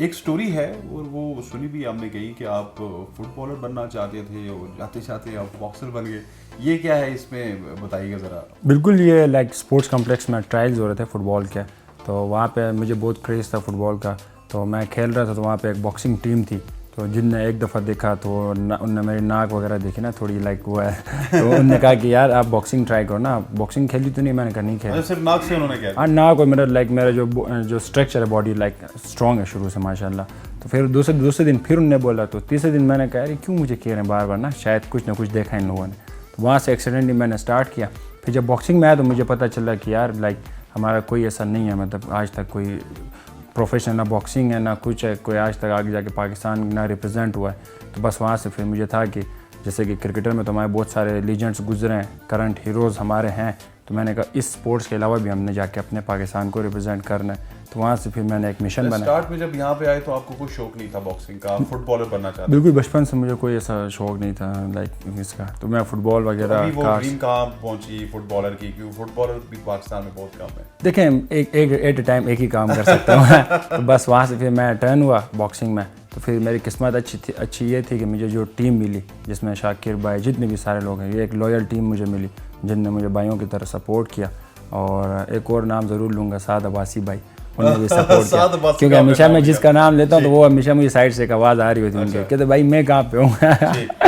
ایک سٹوری ہے اور وہ سنی بھی ہم نے کہی کہ آپ فٹ بالر بننا چاہتے تھے اور جاتے جاتے آپ باکسر بن گئے. یہ کیا ہے اس میں بتائیے گا ذرا. بالکل یہ لائک اسپورٹس کمپلیکس میں ٹرائلز ہو رہے تھے فٹ بال کے, تو وہاں پہ مجھے بہت کریز تھا فٹ بال کا, تو میں کھیل رہا تھا. تو وہاں پہ ایک باکسنگ ٹیم تھی, تو جن نے ایک دفعہ دیکھا تو ان نے میری ناک وغیرہ دیکھی نا تھوڑی لائک وہ ہے, تو انہوں نے کہا کہ یار آپ باکسنگ ٹرائی کرو نا. باکسنگ کھیلی تو نہیں, میں نے کہا نہیں کھیلی. صرف ناک سے انہوں نے کیا؟ ہاں ناک, اور میرا لائک میرا جو اسٹرکچر ہے باڈی لائک اسٹرانگ ہے شروع سے ماشاء اللہ. تو پھر دوسرے دن پھر انہوں نے بولا, تو تیسرے دن میں نے کہا کیوں مجھے کہہ رہے ہیں بار بار نا, شاید کچھ نہ کچھ دیکھا ان لوگوں نے. تو وہاں سے ایکسیڈنٹلی میں نے اسٹارٹ کیا. پھر جب باکسنگ میں آیا تو مجھے پتہ چلا کہ یار لائک ہمارا کوئی ایسا نہیں ہے, مطلب آج تک کوئی پروفیشنل نہ باکسنگ ہے نہ کچھ ہے, کوئی آج تک آگے جا کے پاکستان نہ ریپرزینٹ ہوا ہے. تو بس وہاں سے پھر مجھے تھا کہ جیسے کہ کرکٹر میں تو ہمارے بہت سارے لیجنڈس گزرے ہیں, کرنٹ ہیروز ہمارے ہیں, تو میں نے کہا اس اسپورٹس کے علاوہ بھی ہم نے جا کے اپنے پاکستان کو ریپرزینٹ کرنا ہے. تو وہاں سے پھر میں نے ایک مشن بنایا. اسٹارٹ میں جب یہاں پہ آئے تو آپ کو کوئی شوق نہیں تھا باکسنگ کا, فٹ بالر بننا چاہتے؟ بالکل بچپن سے مجھے کوئی ایسا شوق نہیں تھا لائک اس کا, تو میں فٹ بال وغیرہ وہ ڈریم کہاں پہنچی فٹ بالر کی, کیوں فٹ بالر بھی پاکستان میں بہت کم ہے. دیکھیں ایک ایٹ اے ٹائم ایک ہی کام کر سکتا ہوں تو بس وہاں سے پھر میں ٹرن ہوا باکسنگ میں. تو پھر میری قسمت اچھی یہ تھی کہ مجھے جو ٹیم ملی جس میں شاکر بھائی جتنے بھی سارے لوگ ہیں, یہ ایک لوئل ٹیم مجھے ملی جن نے مجھے بھائیوں کی طرح سپورٹ کیا. اور ایک اور نام ضرور لوں گا, سعد عباسی بھائی, انہوں نے بھی سپورٹ کیا, کیونکہ ہمیشہ میں جس کا نام لیتا ہوں تو وہ ہمیشہ مجھے سائڈ سے ایک آواز آ رہی ہوتی ہے ان کے, کہتے بھائی میں کہاں پہ ہوں.